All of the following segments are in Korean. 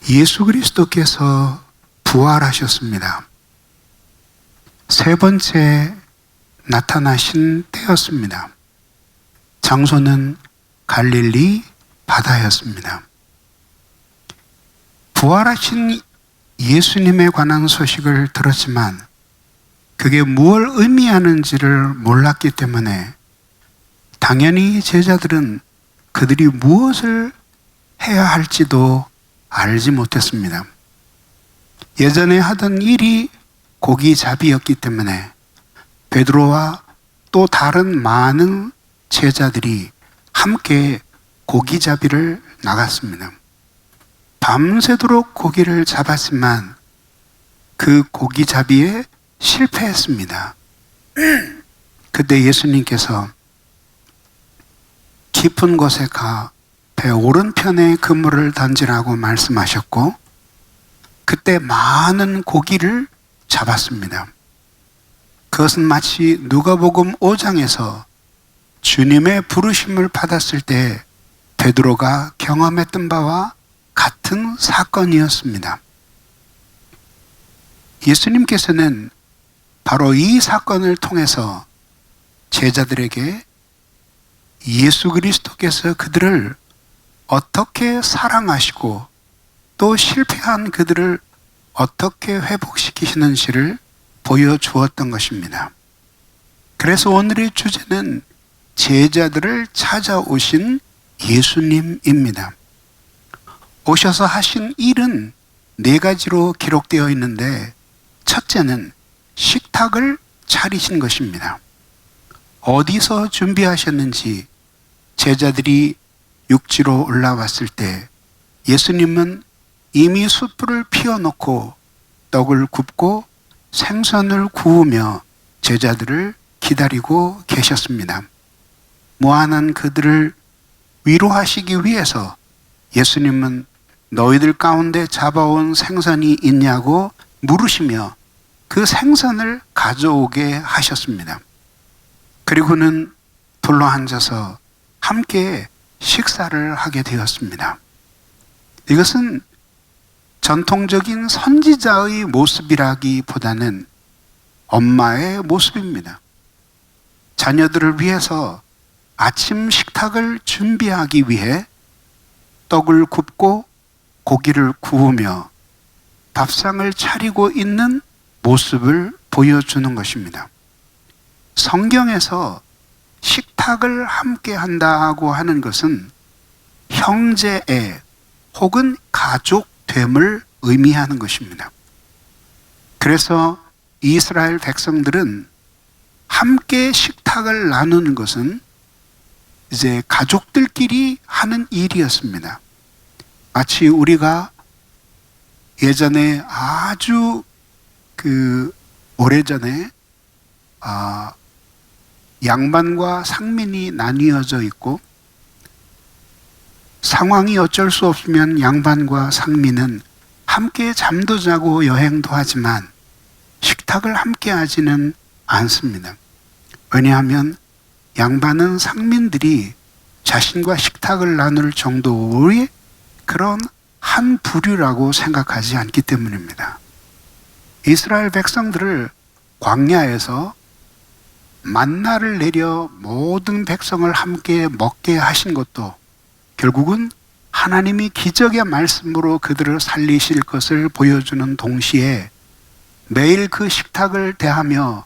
예수 그리스도께서 부활하셨습니다. 세 번째 나타나신 때였습니다. 장소는 갈릴리 바다였습니다. 부활하신 예수님에 관한 소식을 들었지만 그게 무엇을 의미하는지를 몰랐기 때문에 당연히 제자들은 그들이 무엇을 해야 할지도 알지 못했습니다. 예전에 하던 일이 고기잡이였기 때문에 베드로와 또 다른 많은 제자들이 함께 고기잡이를 나갔습니다. 밤새도록 고기를 잡았지만 그 고기잡이에 실패했습니다. 그때 예수님께서 깊은 곳에 가 배 오른편에 그물을 던지라고 말씀하셨고 그때 많은 고기를 잡았습니다. 그것은 마치 누가복음 5장에서 주님의 부르심을 받았을 때 베드로가 경험했던 바와 같은 사건이었습니다. 예수님께서는 바로 이 사건을 통해서 제자들에게 예수 그리스도께서 그들을 어떻게 사랑하시고 또 실패한 그들을 어떻게 회복시키시는지를 보여주었던 것입니다. 그래서 오늘의 주제는 제자들을 찾아오신 예수님입니다. 오셔서 하신 일은 4가지로 기록되어 있는데 첫째는 식탁을 차리신 것입니다. 어디서 준비하셨는지 제자들이 육지로 올라왔을 때 예수님은 이미 숯불을 피워놓고 떡을 굽고 생선을 구우며 제자들을 기다리고 계셨습니다. 무한한 그들을 위로하시기 위해서 예수님은 너희들 가운데 잡아온 생선이 있냐고 물으시며 그 생선을 가져오게 하셨습니다. 그리고는 둘러앉아서 함께 식사를 하게 되었습니다. 이것은 전통적인 선지자의 모습이라기보다는 엄마의 모습입니다. 자녀들을 위해서 아침 식탁을 준비하기 위해 떡을 굽고 고기를 구우며 밥상을 차리고 있는 모습을 보여주는 것입니다. 성경에서 식탁을 함께 한다고 하는 것은 형제애 혹은 가족됨을 의미하는 것입니다. 그래서 이스라엘 백성들은 함께 식탁을 나누는 것은 이제 가족들끼리 하는 일이었습니다. 마치 우리가 예전에 아주 오래전에 양반과 상민이 나뉘어져 있고 상황이 어쩔 수 없으면 양반과 상민은 함께 잠도 자고 여행도 하지만 식탁을 함께 하지는 않습니다. 왜냐하면 양반은 상민들이 자신과 식탁을 나눌 정도의 그런 한 부류라고 생각하지 않기 때문입니다. 이스라엘 백성들을 광야에서 만나를 내려 모든 백성을 함께 먹게 하신 것도 결국은 하나님이 기적의 말씀으로 그들을 살리실 것을 보여주는 동시에 매일 그 식탁을 대하며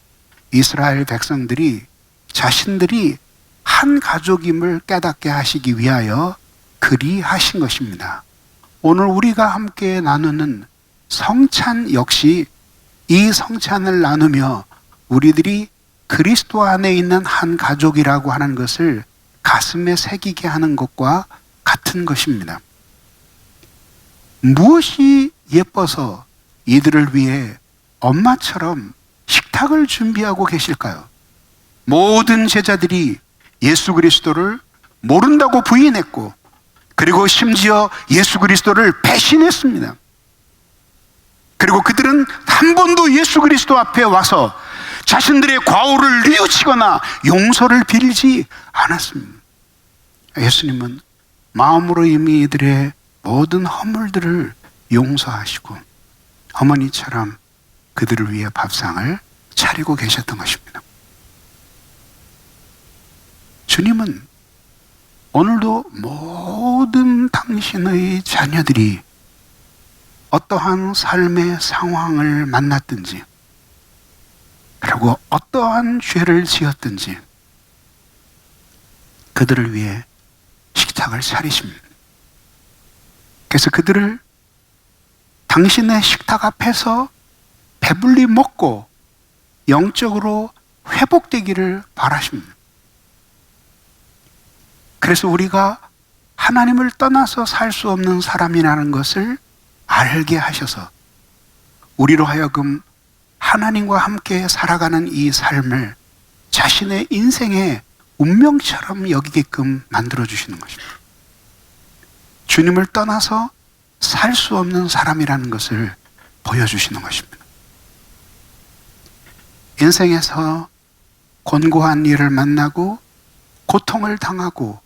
이스라엘 백성들이 자신들이 한 가족임을 깨닫게 하시기 위하여 그리 하신 것입니다. 오늘 우리가 함께 나누는 성찬 역시 이 성찬을 나누며 우리들이 그리스도 안에 있는 한 가족이라고 하는 것을 가슴에 새기게 하는 것과 같은 것입니다. 무엇이 예뻐서 이들을 위해 엄마처럼 식탁을 준비하고 계실까요? 모든 제자들이 예수 그리스도를 모른다고 부인했고 그리고 심지어 예수 그리스도를 배신했습니다. 그리고 그들은 한 번도 예수 그리스도 앞에 와서 자신들의 과오를 뉘우치거나 용서를 빌지 않았습니다. 예수님은 마음으로 이미 이들의 모든 허물들을 용서하시고 어머니처럼 그들을 위해 밥상을 차리고 계셨던 것입니다. 주님은 오늘도 모든 당신의 자녀들이 어떠한 삶의 상황을 만났든지, 그리고 어떠한 죄를 지었든지 그들을 위해 식탁을 차리십니다. 그래서 그들을 당신의 식탁 앞에서 배불리 먹고 영적으로 회복되기를 바라십니다. 그래서 우리가 하나님을 떠나서 살 수 없는 사람이라는 것을 알게 하셔서 우리로 하여금 하나님과 함께 살아가는 이 삶을 자신의 인생의 운명처럼 여기게끔 만들어주시는 것입니다. 주님을 떠나서 살 수 없는 사람이라는 것을 보여주시는 것입니다. 인생에서 곤고한 일을 만나고 고통을 당하고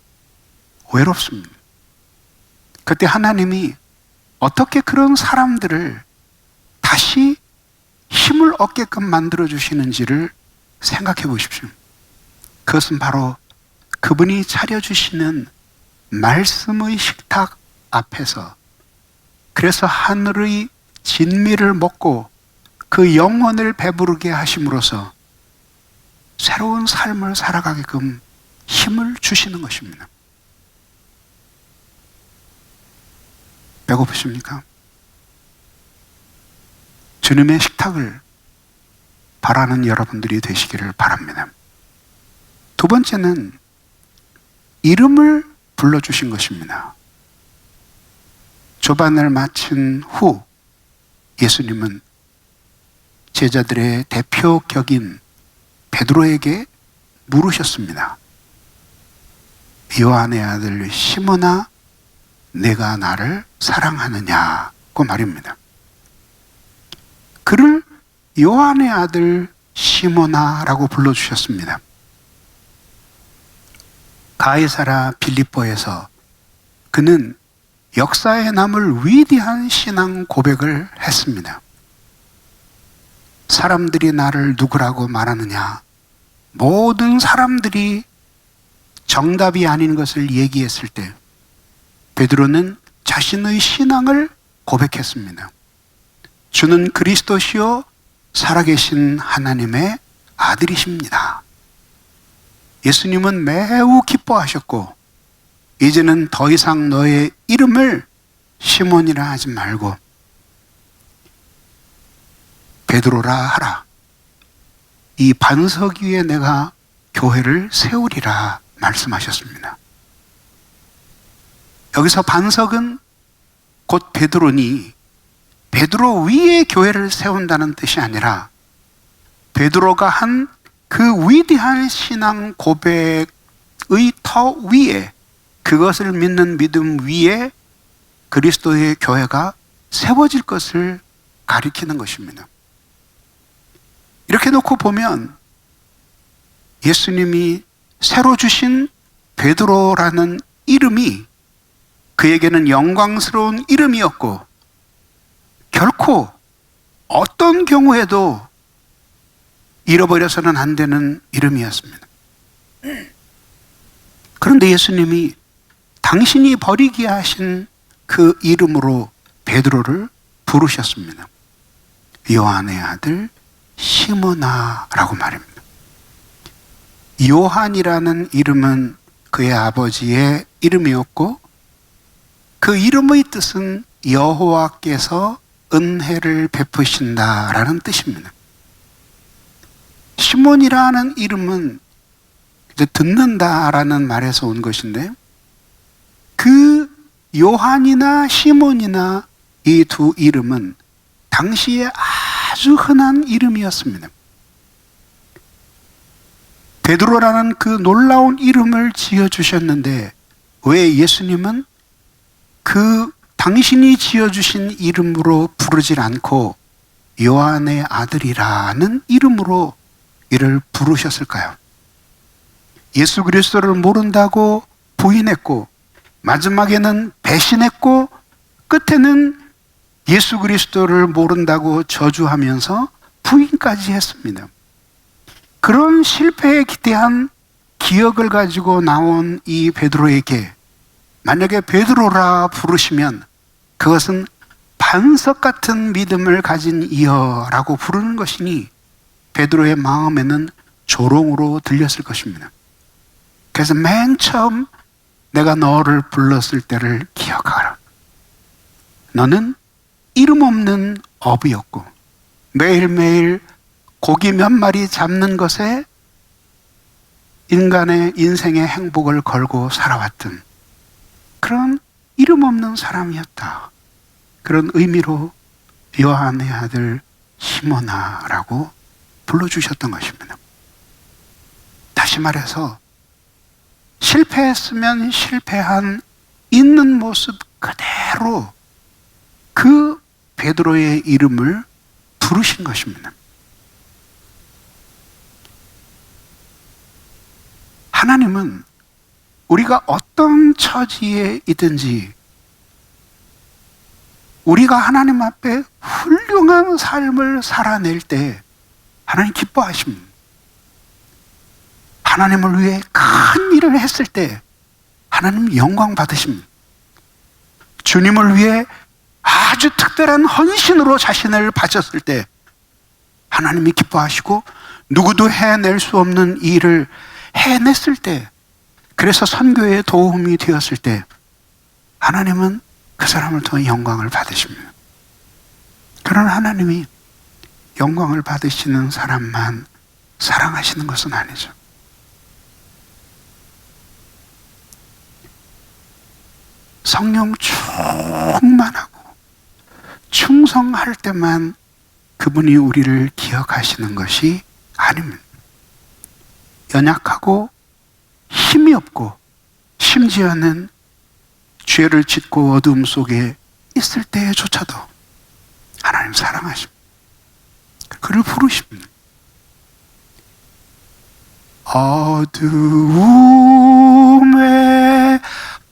외롭습니다. 그때 하나님이 어떻게 그런 사람들을 다시 힘을 얻게끔 만들어주시는지를 생각해 보십시오. 그것은 바로 그분이 차려주시는 말씀의 식탁 앞에서, 그래서 하늘의 진미를 먹고 그 영혼을 배부르게 하심으로써 새로운 삶을 살아가게끔 힘을 주시는 것입니다. 배고프십니까? 주님의 식탁을 바라는 여러분들이 되시기를 바랍니다. 두 번째는 이름을 불러주신 것입니다. 조반을 마친 후 예수님은 제자들의 대표격인 베드로에게 물으셨습니다. 요한의 아들 시몬아, 내가 나를 사랑하느냐고 말입니다. 그를 요한의 아들 시몬아라고 불러주셨습니다. 가이사라 빌립보에서 그는 역사에 남을 위대한 신앙 고백을 했습니다. 사람들이 나를 누구라고 말하느냐? 모든 사람들이 정답이 아닌 것을 얘기했을 때 베드로는 자신의 신앙을 고백했습니다. 주는 그리스도시요 살아계신 하나님의 아들이십니다. 예수님은 매우 기뻐하셨고 이제는 더 이상 너의 이름을 시몬이라 하지 말고 베드로라 하라. 이 반석 위에 내가 교회를 세우리라 말씀하셨습니다. 여기서 반석은 곧 베드로니 베드로 위에 교회를 세운다는 뜻이 아니라 베드로가 한 그 위대한 신앙 고백의 터 위에, 그것을 믿는 믿음 위에 그리스도의 교회가 세워질 것을 가리키는 것입니다. 이렇게 놓고 보면 예수님이 새로 주신 베드로라는 이름이 그에게는 영광스러운 이름이었고 결코 어떤 경우에도 잃어버려서는 안 되는 이름이었습니다. 그런데 예수님이 당신이 버리게 하신 그 이름으로 베드로를 부르셨습니다. 요한의 아들 시몬아라고 말입니다. 요한이라는 이름은 그의 아버지의 이름이었고 그 이름의 뜻은 여호와께서 은혜를 베푸신다라는 뜻입니다. 시몬이라는 이름은 듣는다라는 말에서 온 것인데 그 요한이나 시몬이나 이 두 이름은 당시에 아주 흔한 이름이었습니다. 베드로라는 그 놀라운 이름을 지어주셨는데 왜 예수님은 그 당신이 지어주신 이름으로 부르질 않고 요한의 아들이라는 이름으로 이를 부르셨을까요? 예수 그리스도를 모른다고 부인했고 마지막에는 배신했고 끝에는 예수 그리스도를 모른다고 저주하면서 부인까지 했습니다. 그런 실패에 기대한 기억을 가지고 나온 이 베드로에게 만약에 베드로라 부르시면 그것은 반석 같은 믿음을 가진 이여라고 부르는 것이니 베드로의 마음에는 조롱으로 들렸을 것입니다. 그래서 맨 처음 내가 너를 불렀을 때를 기억하라. 너는 이름 없는 어부였고 매일매일 고기 몇 마리 잡는 것에 인간의 인생의 행복을 걸고 살아왔던 그런 이름 없는 사람이었다. 그런 의미로 요한의 아들 시몬아라고 불러주셨던 것입니다. 다시 말해서 실패했으면 실패한 있는 모습 그대로 그 베드로의 이름을 부르신 것입니다. 하나님은 우리가 어떤 처지에 있든지 우리가 하나님 앞에 훌륭한 삶을 살아낼 때 하나님 기뻐하십니다. 하나님을 위해 큰 일을 했을 때 하나님 영광 받으십니다. 주님을 위해 아주 특별한 헌신으로 자신을 바쳤을 때 하나님이 기뻐하시고 누구도 해낼 수 없는 일을 해냈을 때 그래서 선교에 도움이 되었을 때 하나님은 그 사람을 통해 영광을 받으십니다. 그런 하나님이 영광을 받으시는 사람만 사랑하시는 것은 아니죠. 성령 충만하고 충성할 때만 그분이 우리를 기억하시는 것이 아닙니다. 연약하고 힘이 없고 심지어는 죄를 짓고 어둠 속에 있을 때조차도 하나님 사랑하십니다. 그를 부르십니다. 어두움에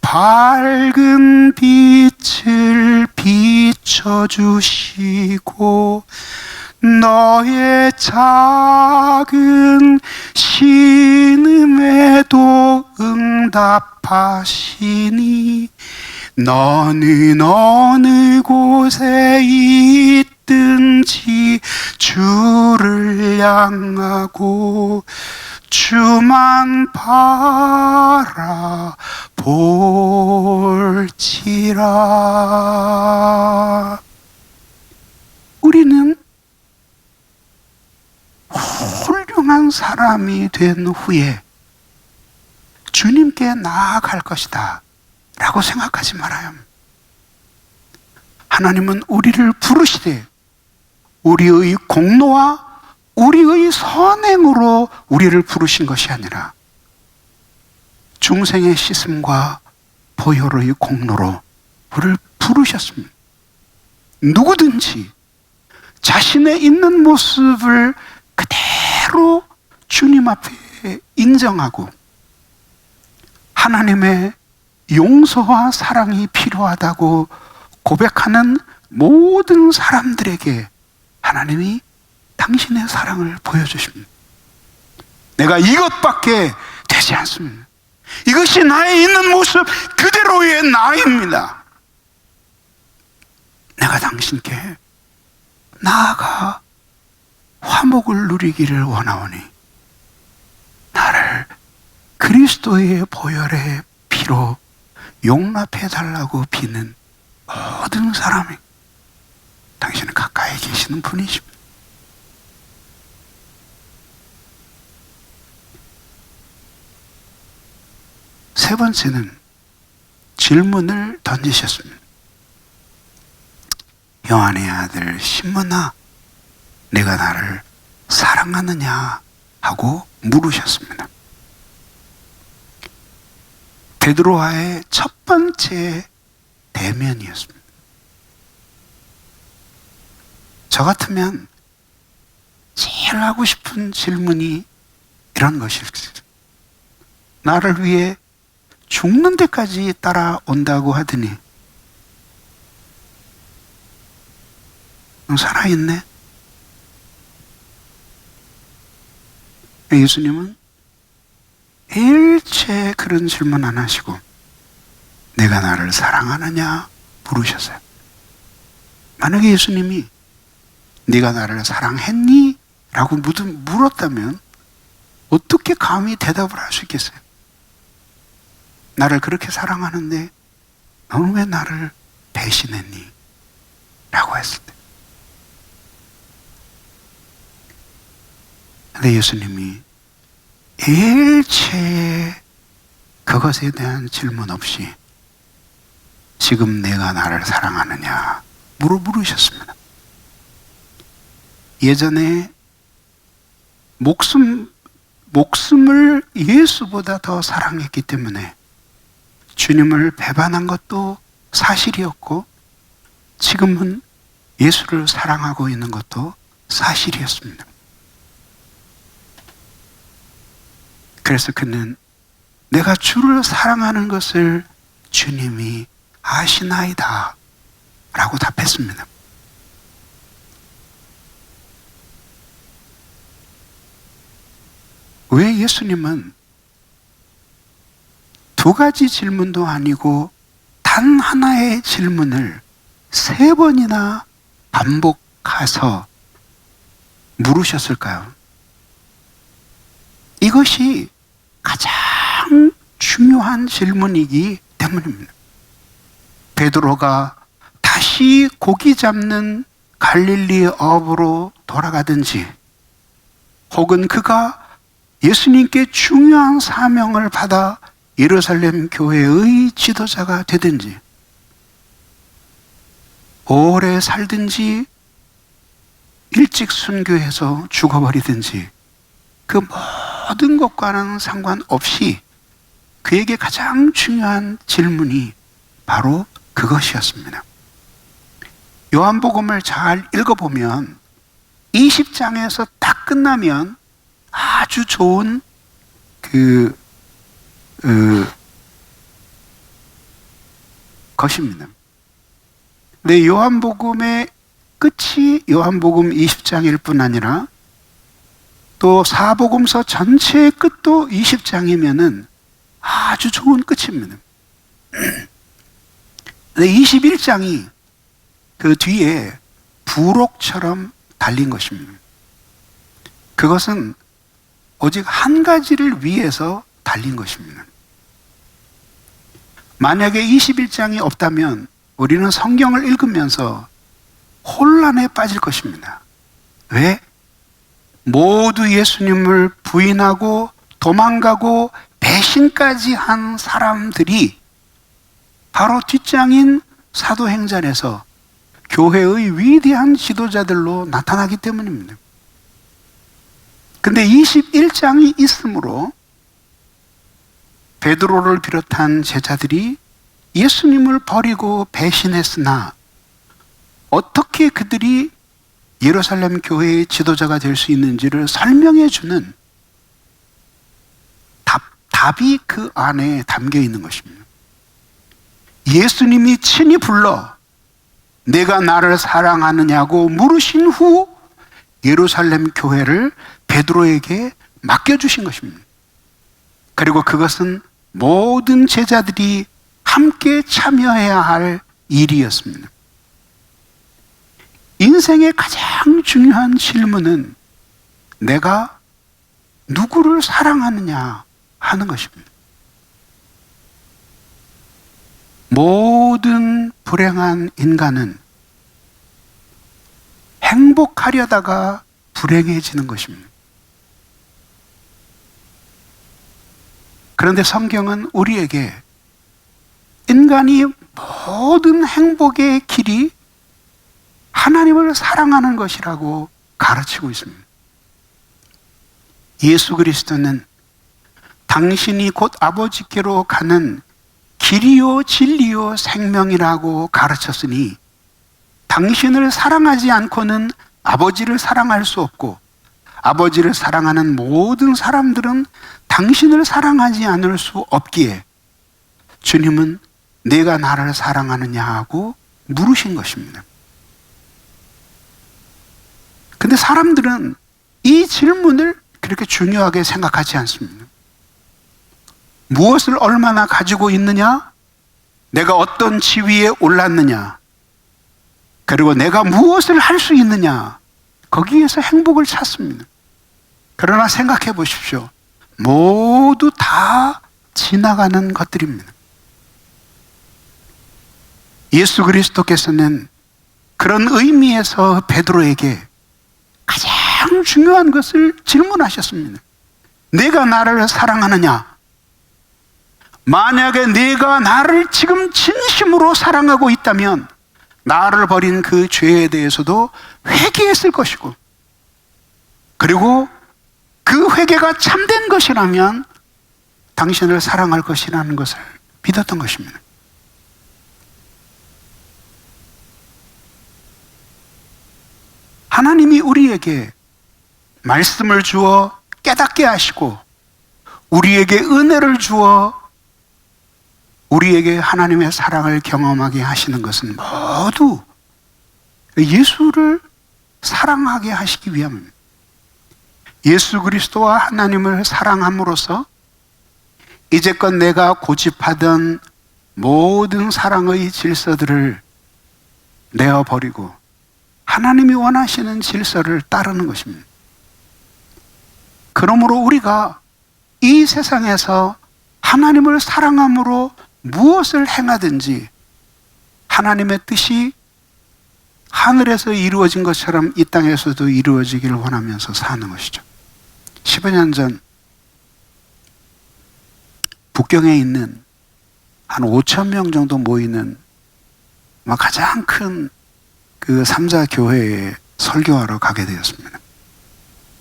밝은 빛을 비춰주시고 너의 작은 신음에도 응답하시니 너는 어느 곳에 있든지 주를 향하고 주만 바라볼지라. 우리는 훌륭한 사람이 된 후에 주님께 나아갈 것이다 라고 생각하지 말아요. 하나님은 우리를 부르시되 우리의 공로와 우리의 선행으로 우리를 부르신 것이 아니라 중생의 씻음과 보혈의 공로로 우리를 부르셨습니다. 누구든지 자신의 있는 모습을 그대로 주님 앞에 인정하고 하나님의 용서와 사랑이 필요하다고 고백하는 모든 사람들에게 하나님이 당신의 사랑을 보여주십니다. 내가 이것밖에 되지 않습니다. 이것이 나의 있는 모습 그대로의 나입니다. 내가 당신께 나아가 화목을 누리기를 원하오니 나를 그리스도의 보혈의 피로 용납해달라고 비는 모든 사람이 당신은 가까이 계시는 분이십니다. 세 번째는 질문을 던지셨습니다. 요한의 아들 시몬아, 내가 나를 사랑하느냐 하고 물으셨습니다. 베드로와의 첫 번째 대면이었습니다. 저 같으면 제일 하고 싶은 질문이 이런 것일지, 나를 위해 죽는 데까지 따라온다고 하더니 너 살아있네? 예수님은 일체 그런 질문 안 하시고 내가 나를 사랑하느냐 물으셨어요. 만약에 예수님이 네가 나를 사랑했니? 라고 물었다면 어떻게 감히 대답을 할 수 있겠어요? 나를 그렇게 사랑하는데 너는 왜 나를 배신했니? 라고 했을 때. 근데 예수님이 일체 그것에 대한 질문 없이 지금 내가 나를 사랑하느냐 물으셨습니다. 예전에 목숨을 예수보다 더 사랑했기 때문에 주님을 배반한 것도 사실이었고 지금은 예수를 사랑하고 있는 것도 사실이었습니다. 그래서 그는 내가 주를 사랑하는 것을 주님이 아시나이다 라고 답했습니다. 왜 예수님은 두 가지 질문도 아니고 단 하나의 질문을 세 번이나 반복해서 물으셨을까요? 이것이 가장 중요한 질문이기 때문입니다. 베드로가 다시 고기 잡는 갈릴리 어부로 돌아가든지 혹은 그가 예수님께 중요한 사명을 받아 예루살렘 교회의 지도자가 되든지 오래 살든지 일찍 순교해서 죽어버리든지 그 모든 것과는 상관없이 그에게 가장 중요한 질문이 바로 그것이었습니다. 요한복음을 잘 읽어보면 20장에서 딱 끝나면 아주 좋은 것입니다. 근데 요한복음의 끝이 요한복음 20장일 뿐 아니라 또 사복음서 전체의 끝도 20장이면은 아주 좋은 끝입니다. 근데 21장이 그 뒤에 부록처럼 달린 것입니다. 그것은 오직 한 가지를 위해서 달린 것입니다. 만약에 21장이 없다면 우리는 성경을 읽으면서 혼란에 빠질 것입니다. 왜? 모두 예수님을 부인하고 도망가고 배신까지 한 사람들이 바로 뒷장인 사도행전에서 교회의 위대한 지도자들로 나타나기 때문입니다. 근데 21장이 있으므로 베드로를 비롯한 제자들이 예수님을 버리고 배신했으나 어떻게 그들이 예루살렘 교회의 지도자가 될 수 있는지를 설명해 주는 답이 그 안에 담겨 있는 것입니다. 예수님이 친히 불러 내가 나를 사랑하느냐고 물으신 후 예루살렘 교회를 베드로에게 맡겨주신 것입니다. 그리고 그것은 모든 제자들이 함께 참여해야 할 일이었습니다. 인생의 가장 중요한 질문은 내가 누구를 사랑하느냐 하는 것입니다. 모든 불행한 인간은 행복하려다가 불행해지는 것입니다. 그런데 성경은 우리에게 인간이 모든 행복의 길이 하나님을 사랑하는 것이라고 가르치고 있습니다. 예수 그리스도는 당신이 곧 아버지께로 가는 길이요 진리요 생명이라고 가르쳤으니 당신을 사랑하지 않고는 아버지를 사랑할 수 없고 아버지를 사랑하는 모든 사람들은 당신을 사랑하지 않을 수 없기에 주님은 내가 나를 사랑하느냐 하고 물으신 것입니다. 근데 사람들은 이 질문을 그렇게 중요하게 생각하지 않습니다. 무엇을 얼마나 가지고 있느냐? 내가 어떤 지위에 올랐느냐? 그리고 내가 무엇을 할 수 있느냐? 거기에서 행복을 찾습니다. 그러나 생각해 보십시오. 모두 다 지나가는 것들입니다. 예수 그리스도께서는 그런 의미에서 베드로에게 가장 중요한 것을 질문하셨습니다. 내가 나를 사랑하느냐? 만약에 네가 나를 지금 진심으로 사랑하고 있다면 나를 버린 그 죄에 대해서도 회개했을 것이고, 그리고 그 회개가 참된 것이라면 당신을 사랑할 것이라는 것을 믿었던 것입니다. 하나님이 우리에게 말씀을 주어 깨닫게 하시고 우리에게 은혜를 주어 우리에게 하나님의 사랑을 경험하게 하시는 것은 모두 예수를 사랑하게 하시기 위함입니다. 예수 그리스도와 하나님을 사랑함으로써 이제껏 내가 고집하던 모든 사랑의 질서들을 내어버리고 하나님이 원하시는 질서를 따르는 것입니다. 그러므로 우리가 이 세상에서 하나님을 사랑함으로 무엇을 행하든지 하나님의 뜻이 하늘에서 이루어진 것처럼 이 땅에서도 이루어지기를 원하면서 사는 것이죠. 10여 년 전 북경에 있는 한 5천 명 정도 모이는 가장 큰 그 3자 교회에 설교하러 가게 되었습니다.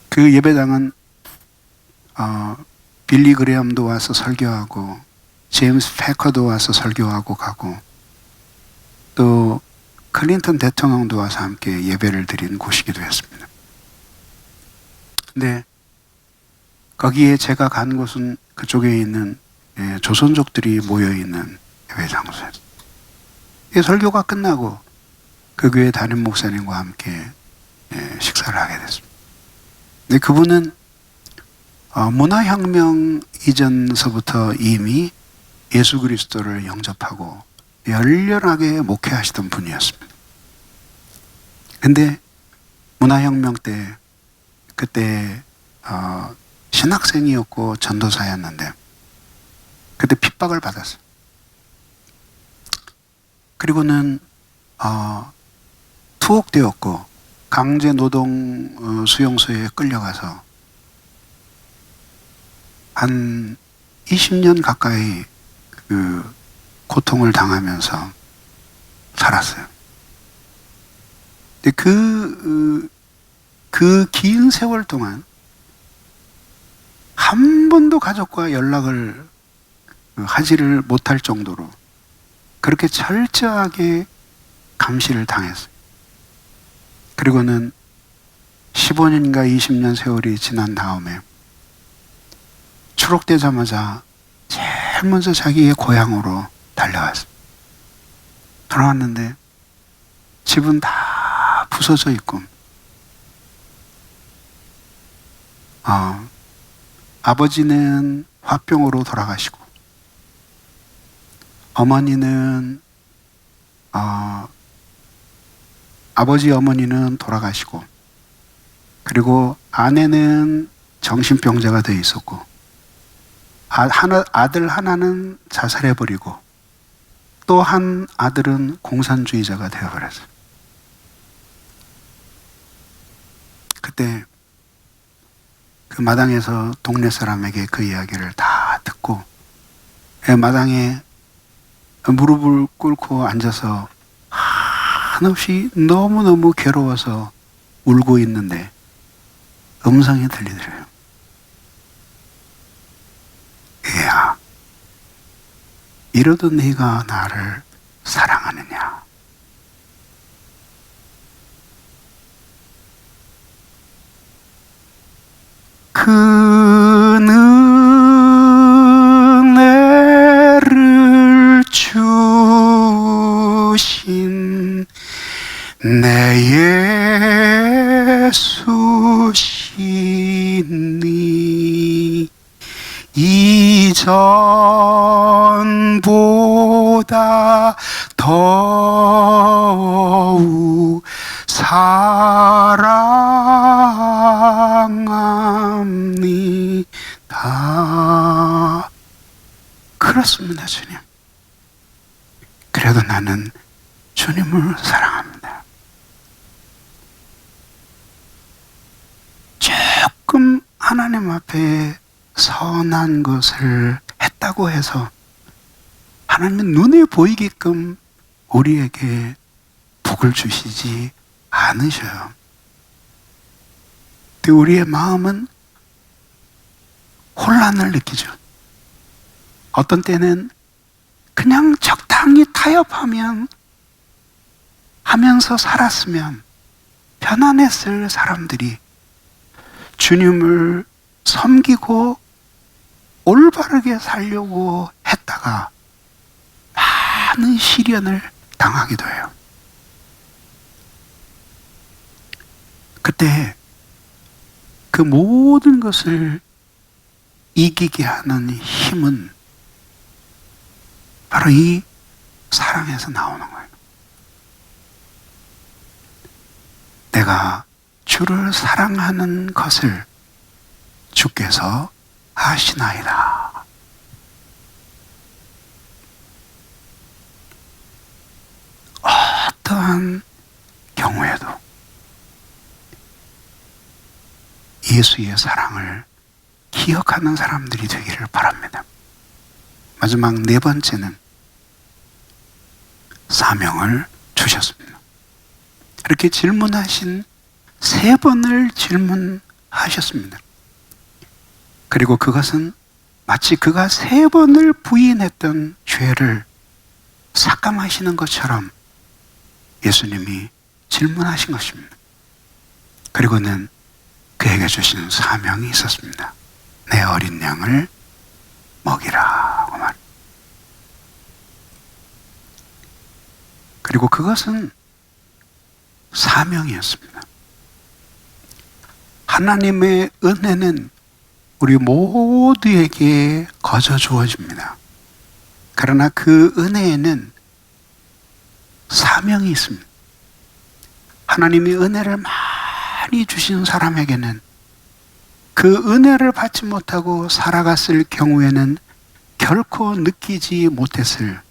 그 예배당은 빌리 그레엄도 와서 설교하고 제임스 패커도 와서 설교하고 가고 또 클린턴 대통령도 와서 함께 예배를 드린 곳이기도 했습니다. 근데 거기에 제가 간 곳은 그쪽에 있는 조선족들이 모여있는 예배 장소였어요. 설교가 끝나고 그 교회 담임 목사님과 함께 식사를 하게 됐습니다. 근데 그분은 문화혁명 이전서부터 이미 예수 그리스도를 영접하고 열렬하게 목회하시던 분이었습니다. 근데 문화혁명 때 그때 신학생이었고 전도사였는데 그때 핍박을 받았어요. 그리고는 투옥되었고 강제 노동 수용소에 끌려가서 한 20년 가까이 그 고통을 당하면서 살았어요. 근데 그 긴 세월 동안 한 번도 가족과 연락을 하지를 못할 정도로 그렇게 철저하게 감시를 당했어요. 그리고는 15년인가 20년 세월이 지난 다음에 추록되자마자 제일 먼저 자기의 고향으로 달려왔어요. 돌아왔는데 집은 다 부서져 있고 아버지는 화병으로 돌아가시고 어머니는 아버지 어머니는 돌아가시고 그리고 아내는 정신병자가 되어 있었고 아들 하나는 자살해버리고 또 한 아들은 공산주의자가 되어버렸어요. 그때 그 마당에서 동네 사람에게 그 이야기를 다 듣고 마당에 무릎을 꿇고 앉아서 한없이 너무너무 괴로워서 울고 있는데 음성이 들리더래요. 얘야, 이러도 네가 나를 사랑하느냐? 그 은혜를 주신 내 예수시니 이전보다 더욱 사랑합니다. 그렇습니다, 주님. 그래도 나는 주님을 사랑합니다. 조금 하나님 앞에 선한 것을 했다고 해서 하나님은 눈에 보이게끔 우리에게 복을 주시지 않으셔요. 근데 우리의 마음은 혼란을 느끼죠. 어떤 때는 그냥 적당히 타협하면 하면서 살았으면 편안했을 사람들이 주님을 섬기고 올바르게 살려고 했다가 많은 시련을 당하기도 해요. 그때 그 모든 것을 이기게 하는 힘은 바로 이 사랑에서 나오는 거예요. 내가 주를 사랑하는 것을 주께서 아시나이다. 어떠한 경우에도 예수의 사랑을 기억하는 사람들이 되기를 바랍니다. 마지막 네 번째는 사명을 주셨습니다. 이렇게 질문하신 세 번을 질문하셨습니다. 그리고 그것은 마치 그가 세 번을 부인했던 죄를 삭감하시는 것처럼 예수님이 질문하신 것입니다. 그리고는 그에게 주신 사명이 있었습니다. 내 어린 양을 먹이라고 말. 그리고 그것은 사명이었습니다. 하나님의 은혜는 우리 모두에게 거저 주어집니다. 그러나 그 은혜에는 사명이 있습니다. 하나님이 은혜를 많이 주신 사람에게는 그 은혜를 받지 못하고 살아갔을 경우에는 결코 느끼지 못했을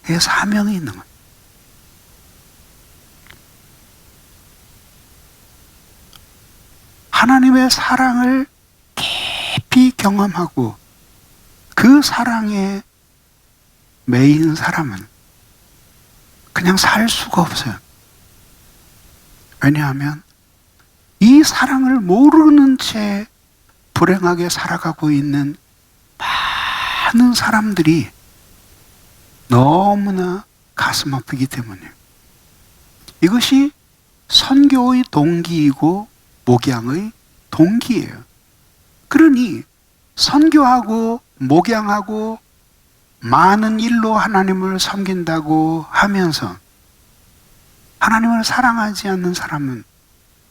그 사명이 있는 거예요. 하나님의 사랑을 깊이 경험하고 그 사랑에 매인 사람은 그냥 살 수가 없어요. 왜냐하면 이 사랑을 모르는 채 불행하게 살아가고 있는 많은 사람들이 너무나 가슴 아프기 때문이에요. 이것이 선교의 동기이고 목양의 동기예요. 그러니 선교하고 목양하고 많은 일로 하나님을 섬긴다고 하면서 하나님을 사랑하지 않는 사람은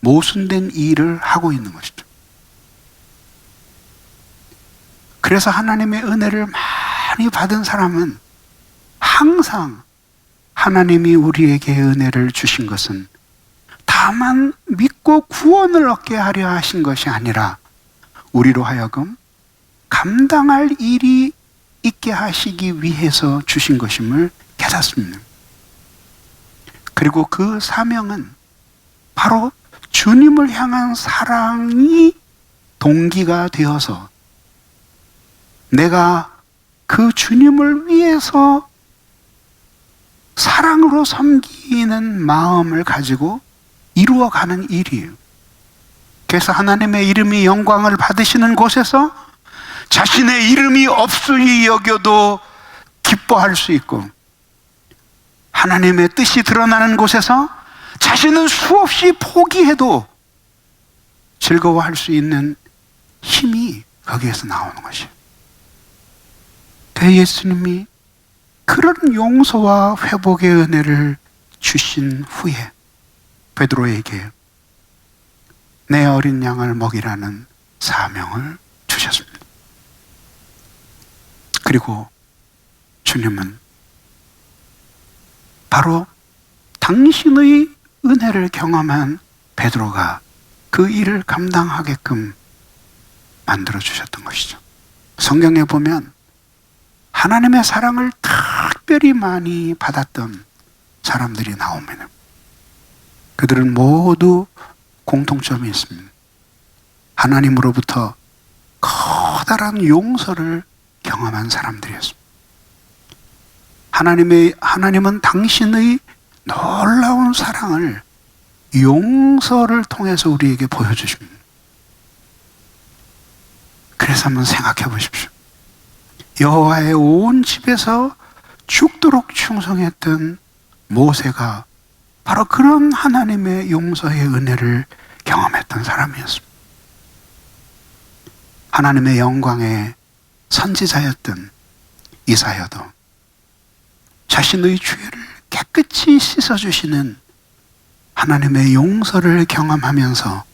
모순된 일을 하고 있는 것이죠. 그래서 하나님의 은혜를 많이 받은 사람은 항상 하나님이 우리에게 은혜를 주신 것은 다만 믿고 구원을 얻게 하려 하신 것이 아니라 우리로 하여금 감당할 일이 있게 하시기 위해서 주신 것임을 깨닫습니다. 그리고 그 사명은 바로 주님을 향한 사랑이 동기가 되어서 내가 그 주님을 위해서 사랑으로 섬기는 마음을 가지고 이루어가는 일이에요. 그래서 하나님의 이름이 영광을 받으시는 곳에서 자신의 이름이 없으리 여겨도 기뻐할 수 있고, 하나님의 뜻이 드러나는 곳에서 자신은 수없이 포기해도 즐거워할 수 있는 힘이 거기에서 나오는 것이에요. 예수님이 그런 용서와 회복의 은혜를 주신 후에 베드로에게 내 어린 양을 먹이라는 사명을 주셨습니다. 그리고 주님은 바로 당신의 은혜를 경험한 베드로가 그 일을 감당하게끔 만들어 주셨던 것이죠. 성경에 보면 하나님의 사랑을 특별히 많이 받았던 사람들이 나옵니다. 그들은 모두 공통점이 있습니다. 하나님으로부터 커다란 용서를 경험한 사람들이었습니다. 하나님은 당신의 놀라운 사랑을 용서를 통해서 우리에게 보여주십니다. 그래서 한번 생각해 보십시오. 여호와의 온 집에서 죽도록 충성했던 모세가 바로 그런 하나님의 용서의 은혜를 경험했던 사람이었습니다. 하나님의 영광의 선지자였던 이사야도 자신의 죄를 깨끗이 씻어주시는 하나님의 용서를 경험하면서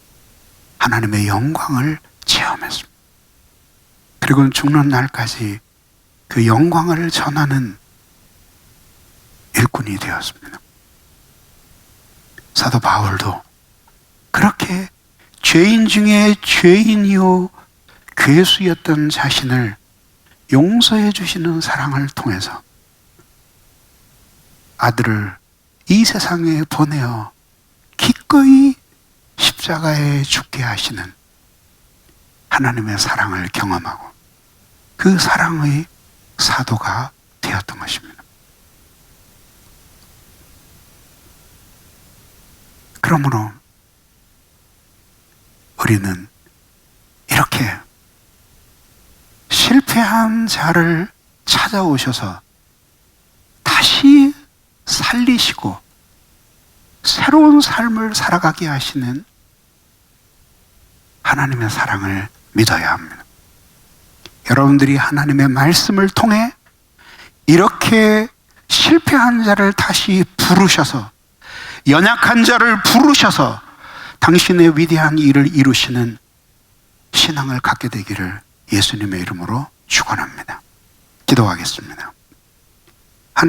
하나님의 영광을 체험했습니다. 그리고 죽는 날까지 그 영광을 전하는 일꾼이 되었습니다. 사도 바울도 그렇게 죄인 중에 죄인이요 괴수였던 자신을 용서해 주시는 사랑을 통해서 아들을 이 세상에 보내어 기꺼이 십자가에 죽게 하시는 하나님의 사랑을 경험하고 그 사랑의 사도가 되었던 것입니다. 그러므로 우리는 이렇게 실패한 자를 찾아오셔서 다시 살리시고 새로운 삶을 살아가게 하시는 하나님의 사랑을 믿어야 합니다. 여러분들이 하나님의 말씀을 통해 이렇게 실패한 자를 다시 부르셔서 연약한 자를 부르셔서 당신의 위대한 일을 이루시는 신앙을 갖게 되기를 예수님의 이름으로 축원합니다. 기도하겠습니다.